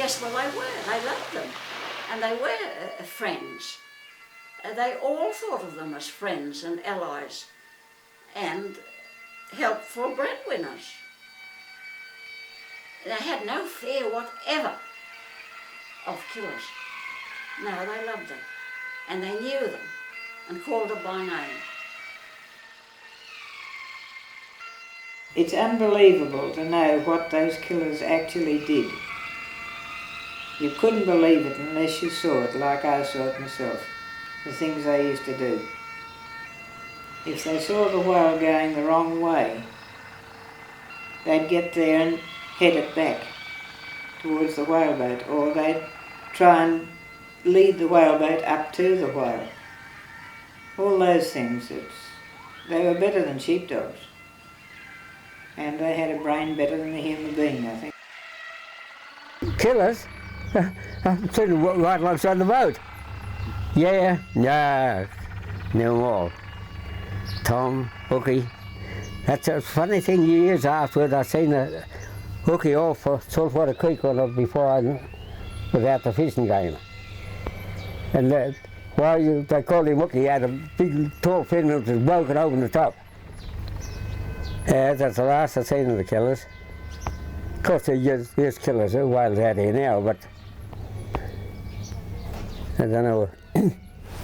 Yes, well, they were. They loved them. And they were friends. They all thought of them as friends and allies and helpful breadwinners. They had no fear whatever of killers. No, they loved them. And they knew them and called them by name. It's unbelievable to know what those killers actually did. You couldn't believe it unless you saw it, like I saw it myself, the things they used to do. If they saw the whale going the wrong way, they'd get there and head it back towards the whaleboat, or they'd try and lead the whaleboat up to the whale. All those things, they were better than sheepdogs. And they had a brain better than a human being, I think. Killers? I'm sitting right alongside the boat. Yeah, no, no more. Tom, Hooky. That's a funny thing, years afterwards, I seen a Hooky off for Saltwater Creek before I was out the fishing game. And they called him Hooky, he had a big tall fin that was broken over the top. That's the last I've seen of the killers. Of course, there's killers, whales out here now, but I don't know,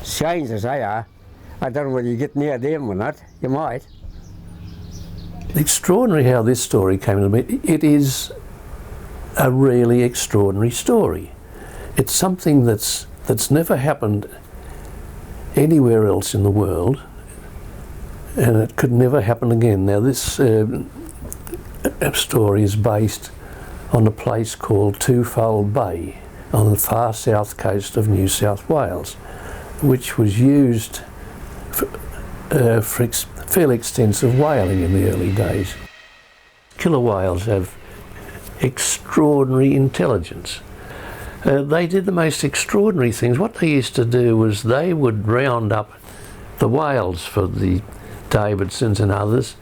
strange as they are, I don't know whether you get near them or not. You might. Extraordinary how this story came to me. It is a really extraordinary story. It's something that's never happened anywhere else in the world, and it could never happen again. Now this story is based on a place called Twofold Bay on the far south coast of New South Wales, which was used for fairly extensive whaling in the early days. Killer whales have extraordinary intelligence. They did the most extraordinary things. What they used to do was they would round up the whales for the Davidsons and others,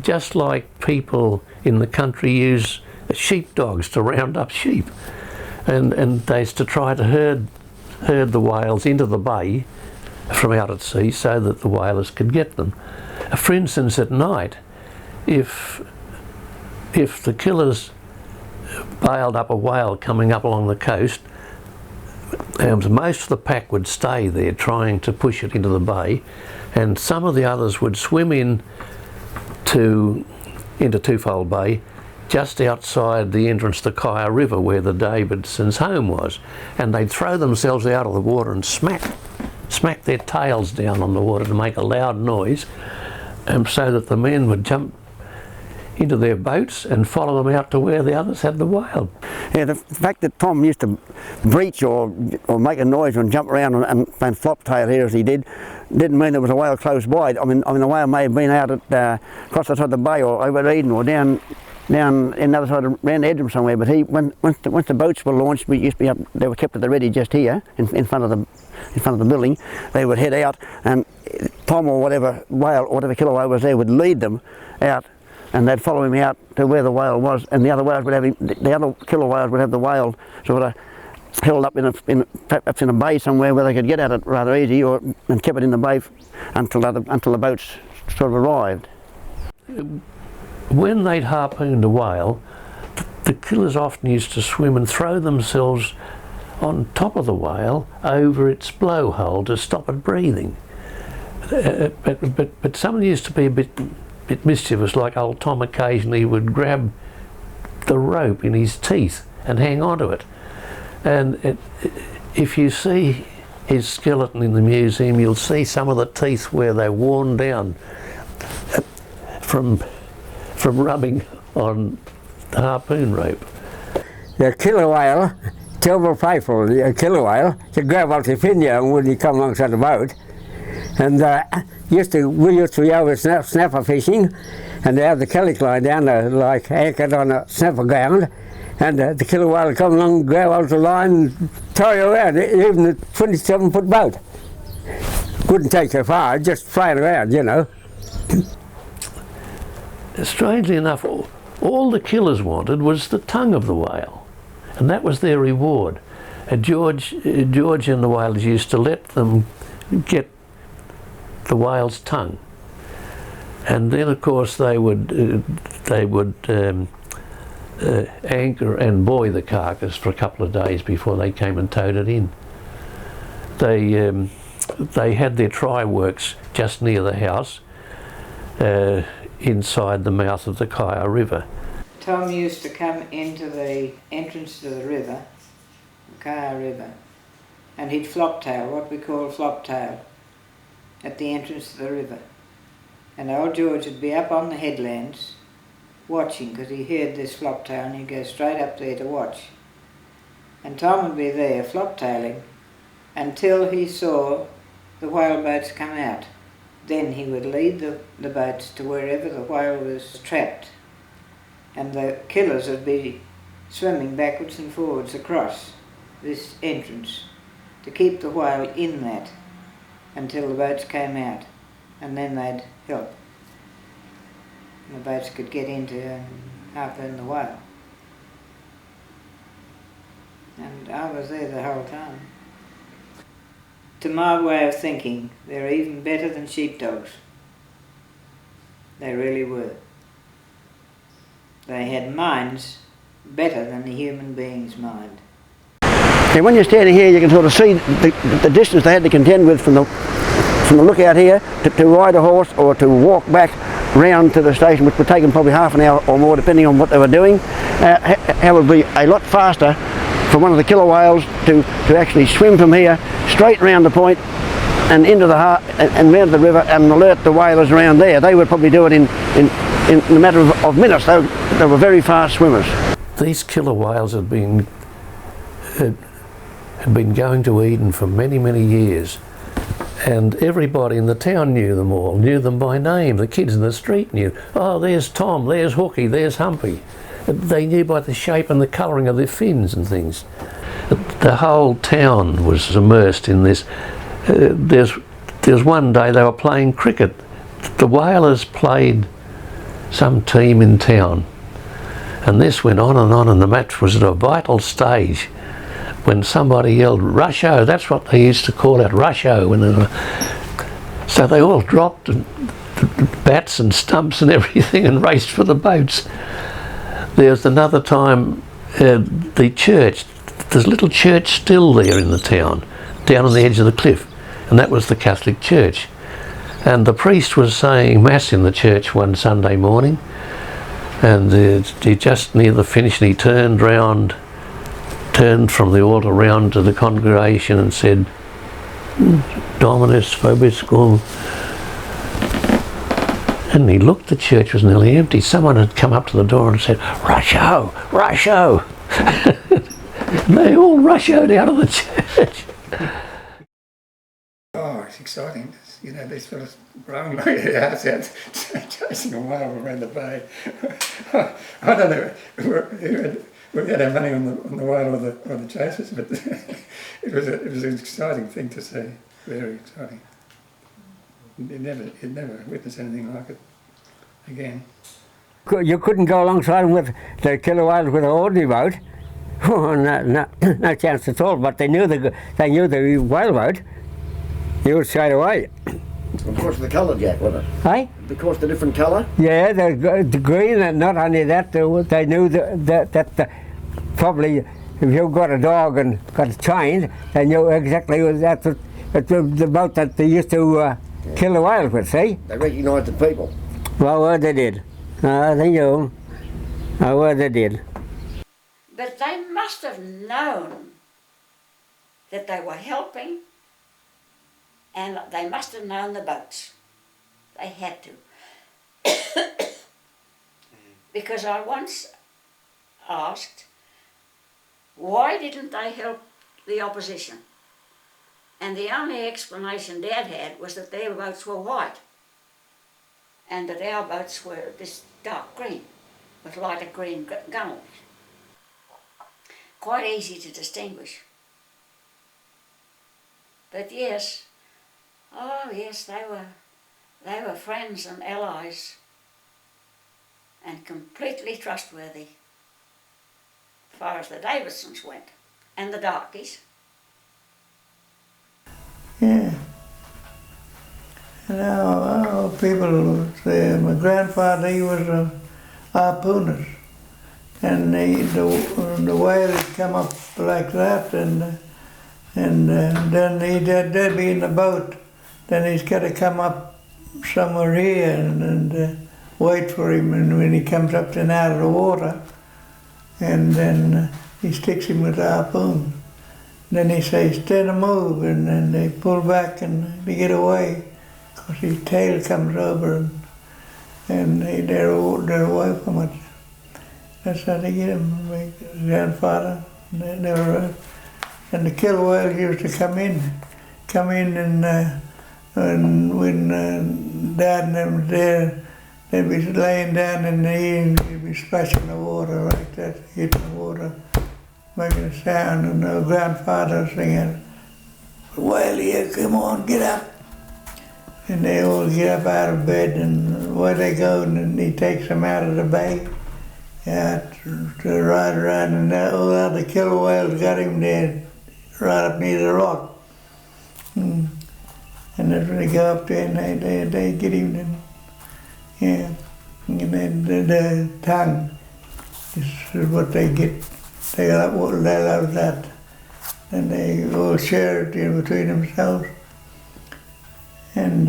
just like people in the country use sheepdogs to round up sheep. And they used to try to herd the whales into the bay from out at sea so that the whalers could get them. For instance, at night, if the killers bailed up a whale coming up along the coast, most of the pack would stay there trying to push it into the bay, and some of the others would swim into Twofold Bay just outside the entrance to the Kaya River where the Davidsons' home was, and they'd throw themselves out of the water and smack their tails down on the water to make a loud noise, so that the men would jump into their boats and follow them out to where the others had the whale. Yeah, the fact that Tom used to breach or make a noise and jump around and flop tail here as he did, didn't mean there was a whale close by. I mean the whale may have been out at across the side of the bay or over at Eden or down in the other side around Edram somewhere. But once the boats were launched, we used to be up. They were kept at the ready just here in front of the building. They would head out, and Tom or whatever whale or whatever killer whale was there would lead them out. And they'd follow him out to where the whale was, and the other whales would have him, the other killer whales would have the whale sort of held up perhaps in a bay somewhere where they could get at it rather easy, and kept it in the bay until the boats sort of arrived. When they'd harpooned a whale, the killers often used to swim and throw themselves on top of the whale over its blowhole to stop it breathing. But some used to be a bit mischievous, like old Tom occasionally would grab the rope in his teeth and hang on to it. And if you see his skeleton in the museum, you'll see some of the teeth where they're worn down from rubbing on the harpoon rope. The killer whale, terrible faithful, the killer whale, you grab onto the fin when you come alongside the boat. And we used to be over snapper fishing, and they have the calic line down there, like anchored on a snapper ground, and the killer whale would come along, grab onto the line, and tow you around, even a 27-foot boat. Wouldn't take you far, just flying around, you know. Strangely enough, all the killers wanted was the tongue of the whale. and that was their reward. George and the whalers used to let them get the whale's tongue, and then of course they would anchor and buoy the carcass for a couple of days before they came and towed it in. They had their try works just near the house, inside the mouth of the Kaya River. Tom used to come into the entrance to the river, the Kaya River, and he'd flop-tail, what we call flop-tail, at the entrance to the river. And old George would be up on the headlands watching, because he heard this flop-tail, and he'd go straight up there to watch. And Tom would be there flop-tailing until he saw the whale boats come out. Then he would lead the boats to wherever the whale was trapped, and the killers would be swimming backwards and forwards across this entrance to keep the whale in that until the boats came out, and then they'd help. And the boats could get into and harpoon the whale. And I was there the whole time. To my way of thinking, they're even better than sheepdogs. They really were. They had minds better than the human being's mind. And when you're standing here, you can sort of see the distance they had to contend with from the lookout here to ride a horse or to walk back round to the station, which would take them probably half an hour or more, depending on what they were doing. It would be a lot faster for one of the killer whales to actually swim from here straight round the point and into the heart and round the river and alert the whalers around there. They would probably do it in a matter of minutes. They were very fast swimmers. These killer whales had been going to Eden for many, many years, and everybody in the town knew them all, knew them by name. The kids in the street knew, oh, there's Tom, there's Hooky, there's Humpy. They knew by the shape and the colouring of their fins and things. The whole town was immersed in this. There's one day they were playing cricket. The whalers played some team in town, and this went on, and the match was at a vital stage when somebody yelled, "Rusho!" That's what they used to call it, Rusho. So they all dropped bats and stumps and everything and raced for the boats. There's another time, the church, there's a little church still there in the town, down on the edge of the cliff, and that was the Catholic church. And the priest was saying Mass in the church one Sunday morning, and he just near the finish, and he turned from the altar round to the congregation and said, Dominus vobiscum. And he looked, the church was nearly empty. Someone had come up to the door and said, Rusho, Rusho. And they all rushoed out of the church. Oh, it's exciting. You know, these fellas rowing like their house out, chasing a whale around the bay. I don't know who had our money on the whale or the chasers, but it was an exciting thing to see. Very exciting. You'd never witness anything like it again. You couldn't go alongside with the killer whales with an ordinary boat. Oh, no chance at all. But they knew the whale boat. You would straight away. Because of the colour, Jack, wasn't it? Hey? Because the different colour? Yeah, the green, and not only that, they knew that probably if you got a dog and got it chained, they knew exactly that's the boat that they used to kill the whales with, see? They recognised the people. Well, they did. They knew. Well, they did. But they must have known that they were helping, and they must have known the boats. They had to. Because I once asked, why didn't they help the opposition? And the only explanation Dad had was that their boats were white and that our boats were this dark green with lighter green gunnels. Quite easy to distinguish. But yes, oh yes, they were friends and allies and completely trustworthy. as far as the Davidsons went, and the Darkies. Yeah. And our people say my grandfather, he was a harpooner, and the whale would come up like that, and then they'd be in the boat. Then he's got to come up somewhere here and wait for him, and when he comes up and out of the water, and then he sticks him with a harpoon. Then he says, "Stand a move," and then they pull back and they get away, because his tail comes over, and they're away from it. That's how they get him. My grandfather, they were, and the killer whales used to come in, and when Dad and them was there, they'd be laying down in the ear and they'd be splashing the water like that, hitting the water, making a sound, and our grandfather singing, "Whale here, come on, get up." And they all get up out of bed, and away they go, and then he takes them out of the bay, to ride around, and all the other killer whales got him there, right up near the rock. And that's when they go up there and they get him, then, yeah. And then the tongue is what they get. They love that. And they all share it between themselves. And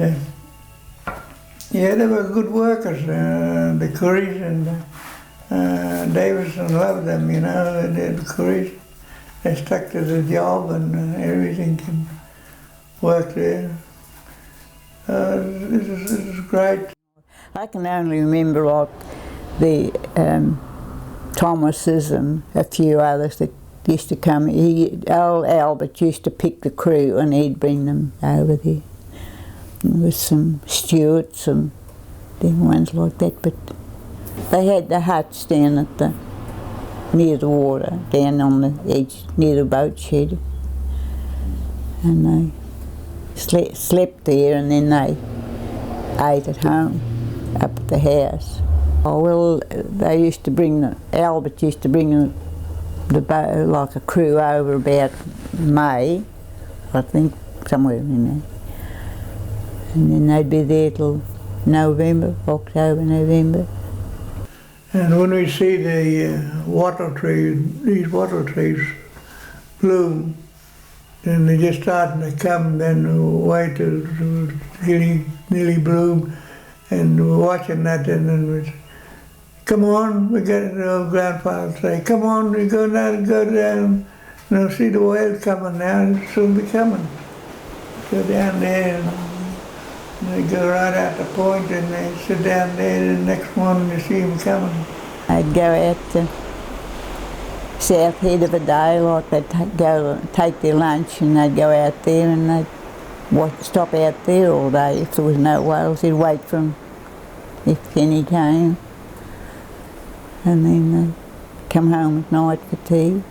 yeah, they were good workers, the Currys, and Davison loved them, the Currys. They stuck to the job, and everything can work there. This is great. I can only remember like the Thomases and a few others that used to come. Old Albert used to pick the crew, and he'd bring them over there. With some Stewarts and different ones like that, but they had the huts down at near the water, down on the edge near the boat shed, and they slept there, and then they ate at home up at the house. Oh well, they used to bring Albert used to bring the boat, like a crew over about May, I think, somewhere in there. And then they'd be there till November, October, November. And when we see the wattle trees, these wattle trees bloom, and they're just starting to come, then wait till nearly bloom, and we're watching that, and then we say, "Come on," we get the old grandfather say, "Come on, we go down, see the whale coming now, it'll soon be coming." Go down there, and they go right out the point, and they sit down there, and the next morning you see them coming. I'd go out to south head of a day, like they'd go take their lunch, and they'd go out there, and they'd stop out there all day. If there was no whales, they'd wait for them if any came, and then they'd come home at night for tea.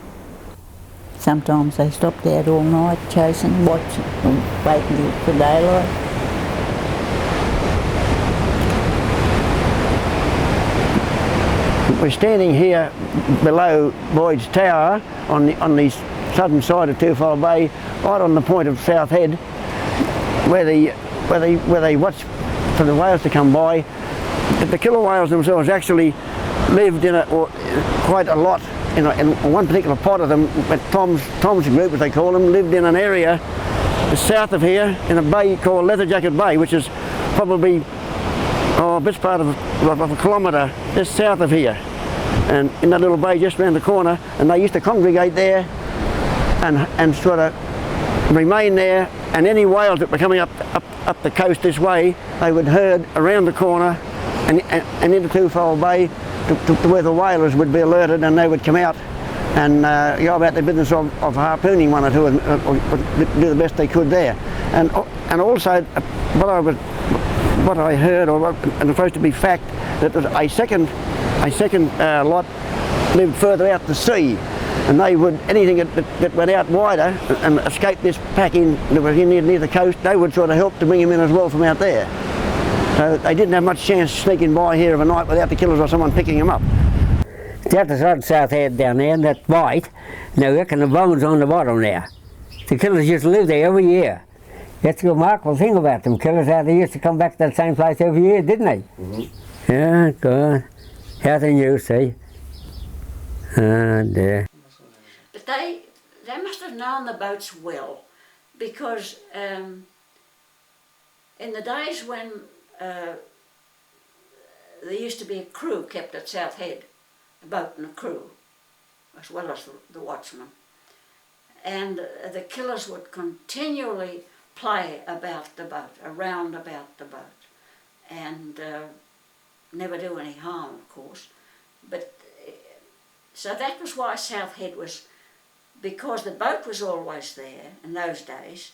Sometimes they stopped out all night chasing, watching, waiting for daylight. We're standing here below Boyd's Tower on the southern side of Twofold Bay, right on the point of South Head, where they watch for the whales to come by. The killer whales themselves actually lived in quite a lot in one particular pot of them. But Tom's group, as they call them, lived in an area south of here in a bay called Leatherjacket Bay, which is probably a bit part of a kilometre just south of here, and in that little bay just round the corner. And they used to congregate there and sort of remain there, and any whales that were coming up the coast this way, they would herd around the corner and into Twofold Bay to where the whalers would be alerted, and they would come out and go about their business of harpooning one or two, and do the best they could there. And also what I heard, and supposed to be fact, that a second lot lived further out to sea, and they would, anything that went out wider and escaped this pack in that was near the coast, they would sort of help to bring them in as well from out there. So they didn't have much chance sneaking by here of a night without the killers or someone picking them up. The other side of South Head down there, and that white, and I reckon the bones on the bottom there. The killers used to live there every year. That's the remarkable thing about them. Killers out there used to come back to that same place every year, didn't they? Mm-hmm. Yeah, God. How they knew, see? Dear. But they must have known the boats well, because in the days when there used to be a crew kept at South Head, a boat and a crew, as well as the watchman, and the killers would continually play about the boat, around about the boat, and never do any harm, of course. But so that was why South Head was, because the boat was always there in those days,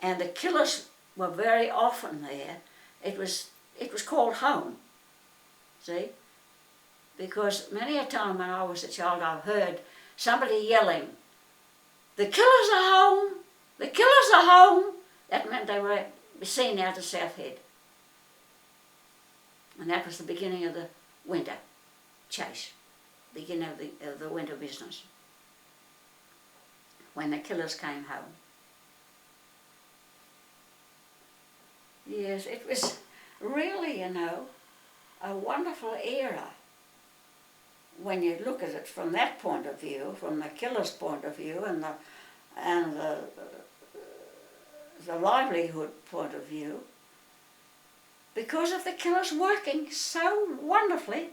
and the killers were very often there. It was called home. See, because many a time when I was a child, I heard somebody yelling, "The killers are home! The killers are home!" That meant they were seen out of South Head. And that was the beginning of the winter chase, beginning of the winter business, when the killers came home. Yes, it was really, you know, a wonderful era when you look at it from that point of view, from the killer's point of view, and the livelihood point of view, because of the killers working so wonderfully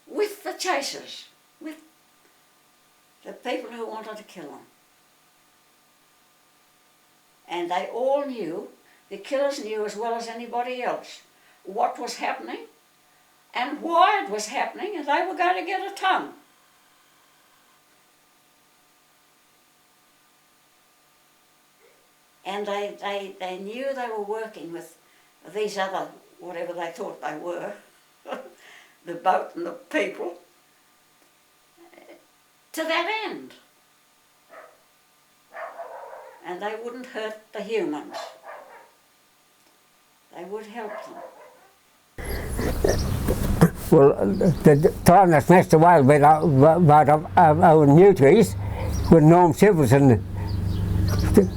with the chasers, with the people who wanted to kill them. And they all knew, the killers knew as well as anybody else, what was happening and why it was happening, and they were going to get a tongue. And they knew they were working with these other, whatever they thought they were, the boat and the people, to that end. And they wouldn't hurt the humans. They would help them. Well, the time that smashed away about our new trees with Norm Silverson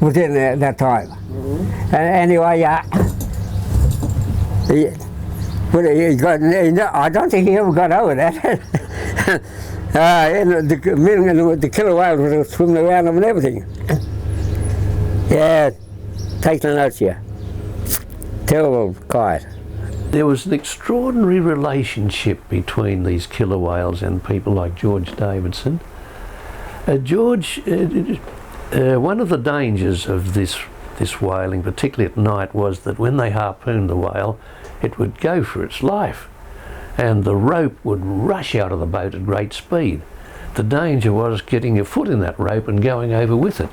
within that time. Mm-hmm. Anyway, I don't think he ever got over that. The killer whales were swimming around them and everything. Yeah, take the notes here. Terrible quiet. There was an extraordinary relationship between these killer whales and people like George Davidson. One of the dangers of this whaling, particularly at night, was that when they harpooned the whale, it would go for its life, and the rope would rush out of the boat at great speed. The danger was getting your foot in that rope and going over with it.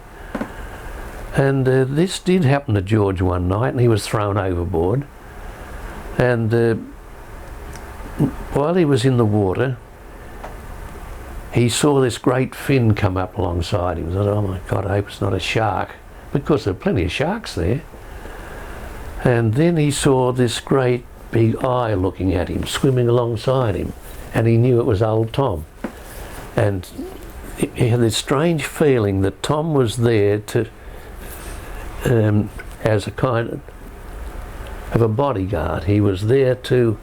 And this did happen to George one night, and he was thrown overboard. And while he was in the water, he saw this great fin come up alongside him. He thought, "Oh my God, I hope it's not a shark," because there were plenty of sharks there. And then he saw this great big eye looking at him, swimming alongside him, and he knew it was old Tom. And he had this strange feeling that Tom was there to, as a kind of a bodyguard. He was there to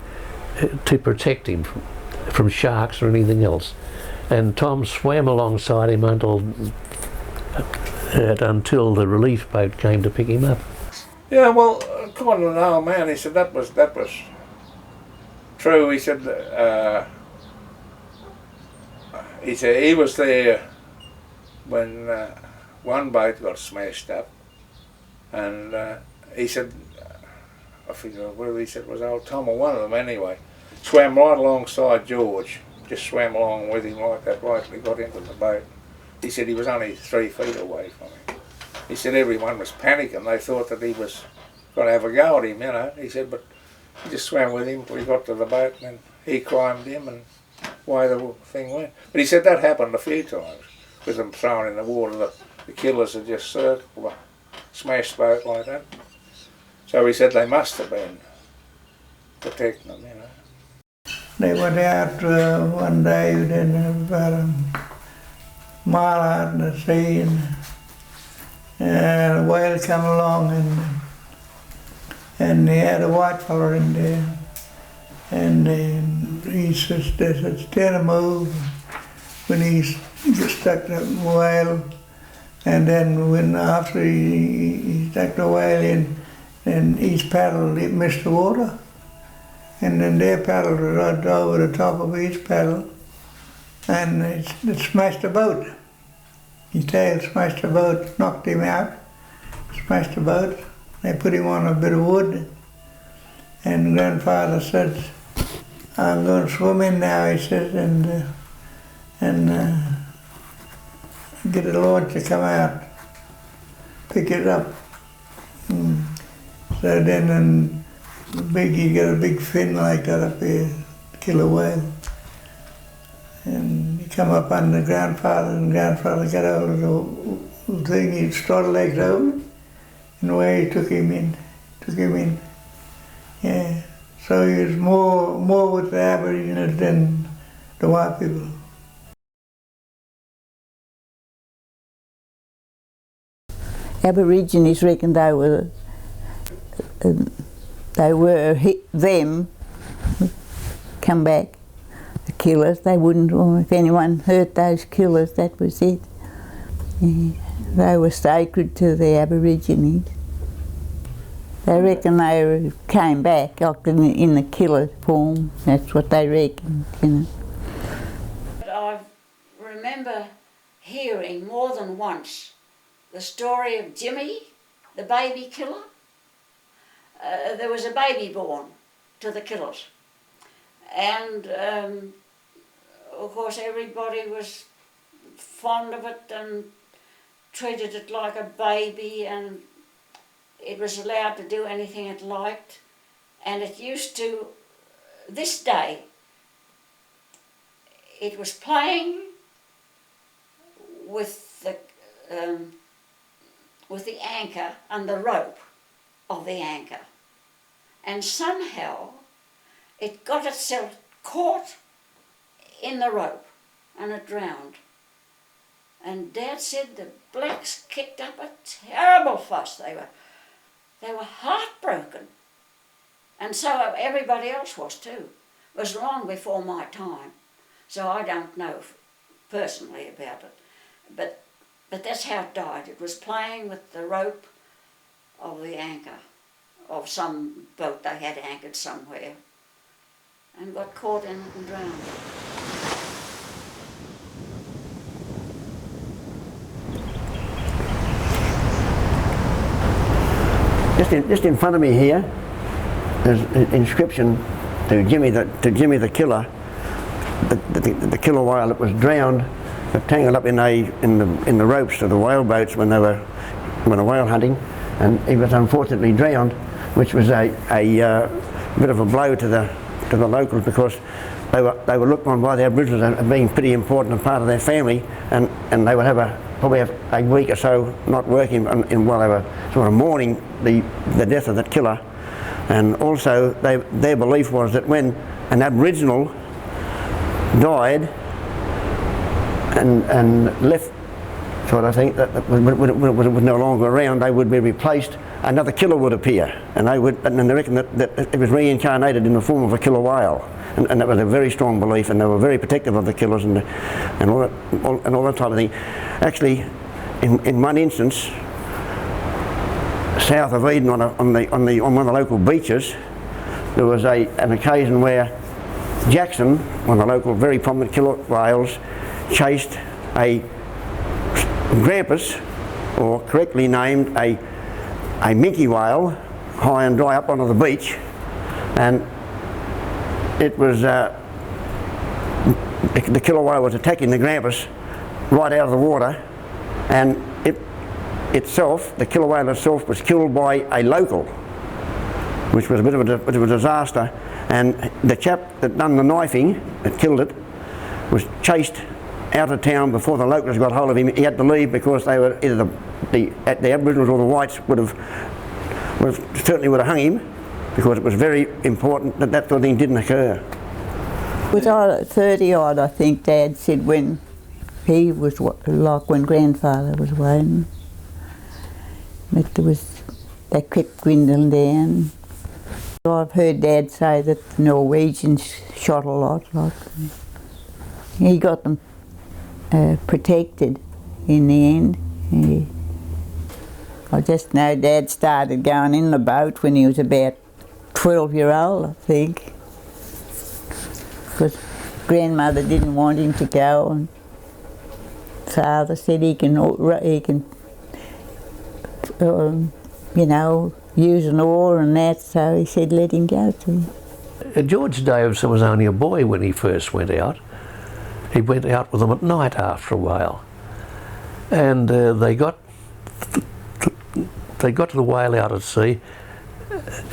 protect him from sharks or anything else. And Tom swam alongside him until the relief boat came to pick him up. Yeah, well, according to an old man, he said that was true. He said he was there when one boat got smashed up, and he said, I forget whether he said it was old Tom or one of them anyway, swam right alongside George, just swam along with him like that right till he got into the boat. He said he was only 3 feet away from him. He said everyone was panicking. They thought that he was going to have a go at him, you know. He said, but he just swam with him till he got to the boat, and then he climbed him, and away the thing went. But he said that happened a few times with them thrown in the water. The killers had just circled the smashed boat like that. So he said they must have been protecting them, you know. they went out one day, then about a mile out in the sea, and a whale come along, and they had a white fella in there, and he says, they said, stand a move. When he stuck the whale, and then when after he stuck the whale in, and each paddle it missed the water, and then their paddle right over the top of each paddle, and it smashed the boat. His tail smashed the boat, knocked him out, smashed the boat. They put him on a bit of wood, and grandfather said, I'm going to swim in now, he said, and get a launch to come out, pick it up. So then he got a big fin like that up here, killer whale. And he come up under grandfather, and grandfather got out of the thing, he started legs open, and away he took him in. Yeah. So he was more with the Aborigines than the white people. Aborigines reckon they were them come back, the killers. They wouldn't, if anyone hurt those killers, that was it. Yeah. They were sacred to the Aborigines. They reckon they came back in the killer form. That's what they reckon, you know. I remember hearing more than once the story of Jimmy, the baby killer. There was a baby born to the killers. And of course everybody was fond of it and treated it like a baby, and it was allowed to do anything it liked. And it used to, this day, it was playing with the anchor and the rope of the anchor. And somehow it got itself caught in the rope and it drowned. And Dad said the blacks kicked up a terrible fuss. They were heartbroken. And so everybody else was too. It was long before my time, so I don't know personally about it. But that's how it died. It was playing with the rope of the anchor of some boat they had anchored somewhere, and got caught in it and drowned. Just in front of me here, there's an inscription to Jimmy the killer, the killer whale that was drowned, but tangled up in the ropes of the whale boats when they were whale hunting, and he was unfortunately drowned, which was a bit of a blow to the locals, because they were looked on by the Aboriginals as being pretty important and part of their family, and they would probably have a week or so not working while they were sort of mourning the death of that killer. And also their belief was that when an Aboriginal died and left, sort of thing, that was no longer around, they would be replaced, another killer would appear, and they reckon that it was reincarnated in the form of a killer whale. And that was a very strong belief, and they were very protective of the killers and all that type of thing. Actually, in one instance, south of Eden, on one of the local beaches, there was an occasion where Jackson, one of the local very prominent killer whales, chased a grampus, or correctly named a minke whale, high and dry up onto the beach, and it was the killer whale was attacking the grampus right out of the water, and the killer whale itself was killed by a local, which was a bit of a disaster. And the chap that done the knifing, that killed it, was chased out of town before the locals got hold of him. He had to leave because they were either the Aboriginals or the whites certainly would have hung him, because it was very important that sort of thing didn't occur. Was 30 odd, I think Dad said, when he was, like when grandfather was waiting. But they kept dwindling down. I've heard Dad say that the Norwegians shot a lot. Like, he got them protected in the end. I just know Dad started going in the boat when he was about 12-year-old, I think. Because grandmother didn't want him to go, and father said he can you know, use an oar and that, so he said let him go to him. George Davison was only a boy when he first went out. He went out with them at night after a while, and they got to the whale out at sea,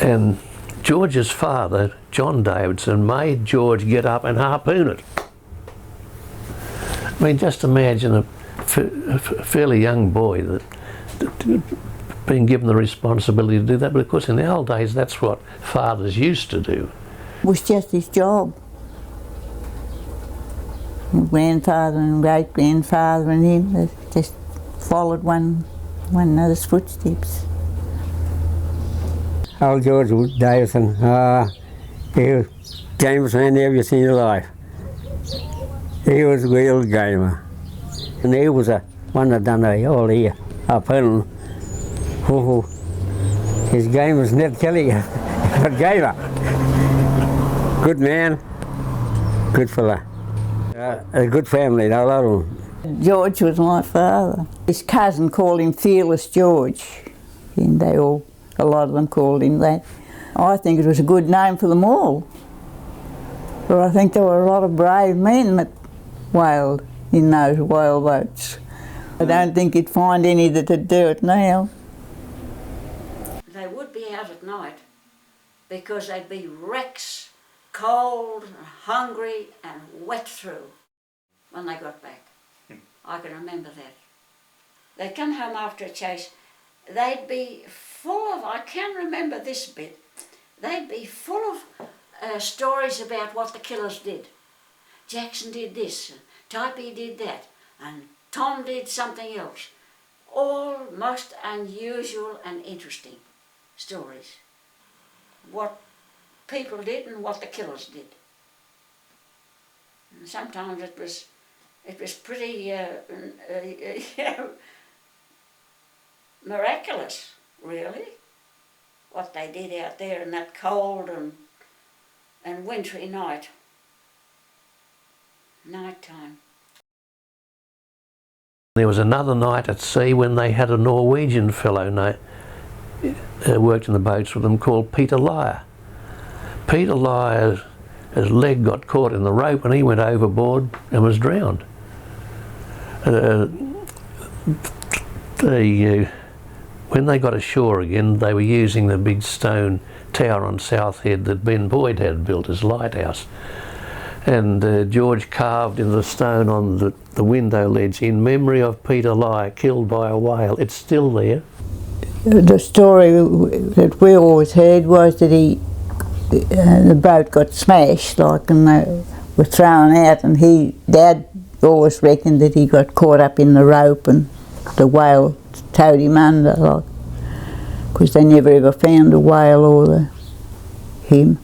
and George's father, John Davidson, made George get up and harpoon it. I mean, just imagine a fairly young boy that being given the responsibility to do that, but of course in the old days that's what fathers used to do. It was just his job. Grandfather and great-grandfather and him, they just followed one another's footsteps. Old George Davison, he was gamest man you ever seen in your life. He was a real gamer. And he was the one that done all the harpooning. His game was Ned Kelly, but gamer. Good man, good fella. A good family, a lot of them. George was my father. His cousin called him Fearless George, and a lot of them called him that. I think it was a good name for them all. But I think there were a lot of brave men that whaled in those whale boats. I don't think you'd find any that'd do it now. They would be out at night because they'd be wrecks, cold, hungry and wet through when they got back. I can remember that. They'd come home after a chase, they'd be full of, I can remember this bit, they'd be full of stories about what the killers did. Jackson did this, Typee did that, and Tom did something else. All most unusual and interesting stories. What people did and what the killers did. And sometimes it was pretty miraculous, really, what they did out there in that cold and wintry night time. There was another night at sea when they had a Norwegian fellow worked in the boats with them called Peter Lyer. Peter Lyer's leg got caught in the rope and he went overboard and was drowned. When they got ashore again, they were using the big stone tower on South Head that Ben Boyd had built as lighthouse. And George carved in the stone on the window ledge, "In memory of Peter Lyer, killed by a whale." It's still there. The story that we always heard was that the boat got smashed, like, and they were thrown out, and Dad always reckoned that he got caught up in the rope and the whale towed him under, like, because they never ever found a whale or him.